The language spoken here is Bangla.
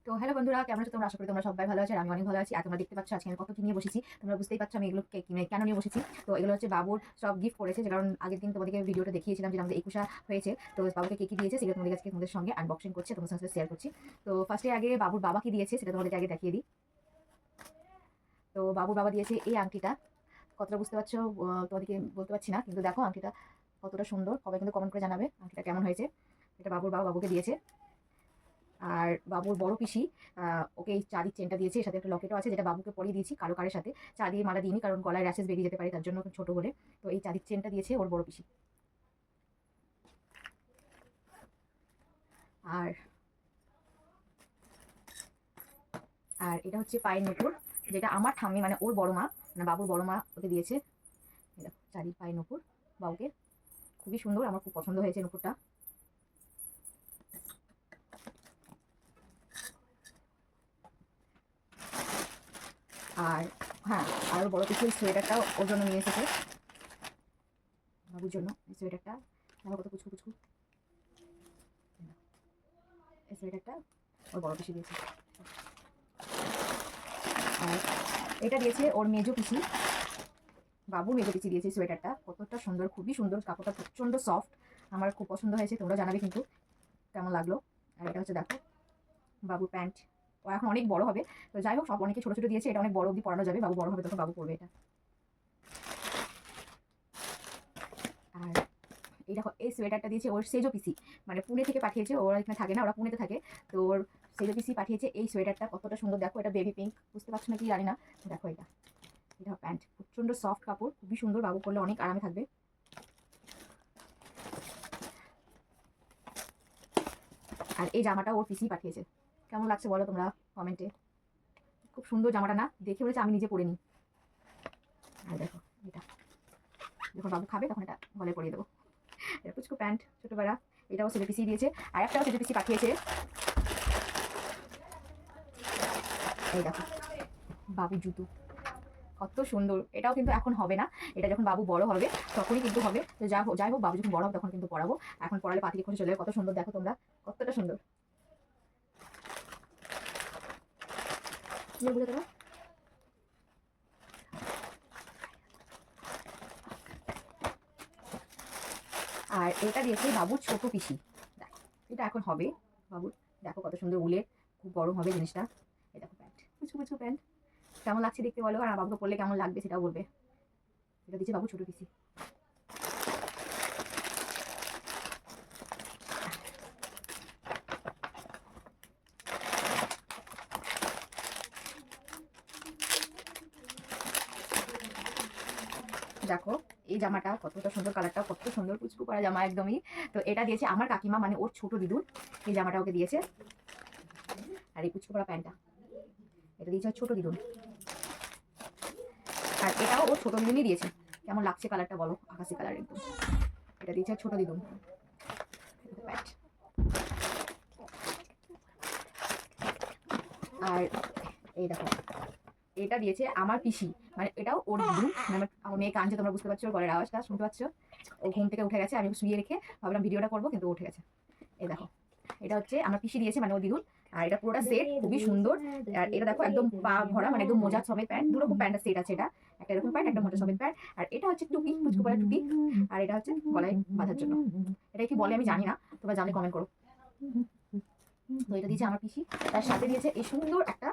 তো হ্যালো বন্ধুরা, কেমন আছো তোমরা? আশা করি তোমরা সবাই ভালো আছো আর আমি অনেক ভালো আছি। আর তোমরা দেখতে পাচ্ছ আজকে আমি কত কি নিয়ে বসেছি, তোমরা বুঝতেই পারছো আমি এগুলো কেন নিয়ে বসেছি। তো এগুলো হচ্ছে বাবুর সব গিফট করেছে, যে কারণ আগের দিন তোমাদেরকে ভিডিওটা দেখিয়েছিলাম যে আমাদের 21 হয়েছে। তো বাবুকে কে কি দিয়েছে সেটা তোমাদের কাছে তোমাদের সঙ্গে আনবক্সিং করছে, তোমাদের সঙ্গে শেয়ার করছি। তো ফার্স্টে আগে বাবুর বাবা কি দিয়েছে সেটা তোমাদেরকে আগে দেখিয়ে দিই। তো বাবুর বাবা দিয়েছে এই আংটিটা। কতটা বুঝতে পারছো তোমাদেরকে বলতে পারছি না, কিন্তু দেখো আংটিটা কতটা সুন্দর। সবাই কিন্তু কমেন্ট করে জানাবে আংটিটা কেমন হয়েছে। এটা বাবুর বাবা বাবুকে দিয়েছে। আর বাবুর বড় পিসি ওকে এই চাঁদির চেনটা দিয়েছে, এর সাথে একটা লকেটও আছে যেটা বাবুকে পরিয়ে দিয়েছি। কারো কারের সাথে চাঁদির মালা দিইনি, কারণ গলায় র্যাশেস বেরিয়ে যেতে পারে, তার জন্য ছোট বলে। তো এই চাঁদির চেনটা দিয়েছে ওর বড় পিসি। আর আর এটা হচ্ছে পায়ের নূপুর, যেটা আমার ঠাম্মি মানে ওর বড় মা, মানে বাবুর বড় মা ওকে দিয়েছে। চাঁদির পায়ের নূপুর বাবুকে, খুবই সুন্দর, আমার খুব পছন্দ হয়েছে নূপুরটা। আর হ্যাঁ, আর ওর বড় পিসির সোয়েটারটা ওর জন্য নিয়ে এসেছে, বাবুর জন্য এই সোয়েটারটা। আমার কত পুচকু পুচকু এই সোয়েটারটা ওর বড় পিসি দিয়েছে। আর এটা দিয়েছে ওর মেজো পিসি, বাবুর মেজো পিসি দিয়েছে সোয়েটারটা। কতটা সুন্দর, খুবই সুন্দর, কাপড়টা প্রচণ্ড সফট, আমার খুব পছন্দ হয়েছে। তোমরা জানাবে কিন্তু কেমন লাগলো। আর এটা হচ্ছে দেখো বাবুর প্যান্ট, ও এখন অনেক বড় হবে। তো যাই হোক, সব অনেকে ছোটো ছোটো দিয়েছে, এটা অনেক বড় অবধি পরানো যাবে। বাবু বড় হবে তখন বাবু পরবে এটা। আর এই দেখো এই সোয়েটারটা দিয়েছে ওর সেজো পিসি, মানে পুনে থেকে পাঠিয়েছে, ওরা এখানে থাকে না, ওরা পুনেতে থাকে। তো ওর সেজো পিসি পাঠিয়েছে এই সোয়েটারটা। কতটা সুন্দর দেখো, এটা বেবি পিঙ্ক, বুঝতে পারছো না কি জানি না। দেখো এটা এটা প্যান্ট, প্রচণ্ড সফট কাপড়, খুবই সুন্দর, বাবু পরলে অনেক আরামে থাকবে। আর এই জামাটা ওর পিসি পাঠিয়েছে, কেমন লাগছে বলো তোমরা কমেন্টে। খুব সুন্দর জামাটা না, দেখে বলেছে আমি নিজে পরে নিই। আর দেখো এটা যখন বাবু খাবে তখন এটা গলায় পরিয়ে দেবো। এটা পুচকু প্যান্ট ছোটোবেলা, এটাও সেজো পিসি দিয়েছে। আর একটাও সেজো পিসি পাঠিয়েছে, এই দেখো বাবুর জুতো, কত সুন্দর। এটাও কিন্তু এখন হবে না, এটা যখন বাবু বড় হবে তখনই কিন্তু হবে। তো যাই হোক বাবু যখন বড় হবে তখন কিন্তু পরাবো, এখন পরালে পা থেকে খসে চলে যাবে। কত সুন্দর দেখো তোমরা, কতটা সুন্দর বুঝে তোমরা। আর এটা দিয়েছে বাবুর ছোট পিসি, দেখো এটা এখন হবে বাবুর। দেখো কত সুন্দর উলের, খুব বড় হবে জিনিসটা। এই দেখো প্যান্ট, কুচু কুচু প্যান্ট, কেমন লাগছে দেখতে বলো। আর বাবুকে পরলে কেমন লাগবে সেটাও বলবে। এটা দিচ্ছে বাবু ছোট পিসি। দেখো এই জামাটা কতটা সুন্দর, কালারটা কত সুন্দর, কুচকু করা জামা একদমই। তো এটা দিয়েছে আমার কাকিমা, মানে ওর ছোট দিদুন, এই জামাটা ওকে দিয়েছে। আর এই কুচকু করা প্যান্টটা এটা দিয়েছে ওর ছোট দিদুন। আর এটাও ওর ছোট দিদুনই দিয়েছে। কেমন লাগছে কালারটা বলো, আকাশি কালার একদম। এটা দিয়েছে ওর ছোট দিদুন প্যান্ট। আর এই দেখো এটা দিয়েছে আমার পিসি, মানে এটাও ওর দিদুন। আমার মেয়ে কাঁদছে, তোমরা বুঝতে পারছো, গলার আওয়াজটা শুনতে পাচ্ছ। ও ঘুম থেকে উঠে গেছে, আমি শুয়ে রেখে ভাবলাম ভিডিওটা করবো, কিন্তু উঠে গেছে। এই দেখো এটা হচ্ছে আমার পিসি দিয়েছে, মানে ও দিদুন। আর এটা পুরোটা সেট, খুবই সুন্দর। আর এটা দেখো একদম পা ভরা, মানে একদম মোজা সমেত প্যান্ট, দুরকম প্যান্টের সেট আছে। এটা একটা এরকম প্যান্ট, একটা মোজা সমেত প্যান্ট। আর এটা হচ্ছে টুপি, কুচকু করা টুপি। আর এটা হচ্ছে গলায় বাঁধার জন্য। এটা কি বলে আমি জানি না, তোমরা জানলে কমেন্ট করো। তো এটা দিয়েছে আমার পিসি, তার সাথে দিয়েছে এই সুন্দর একটা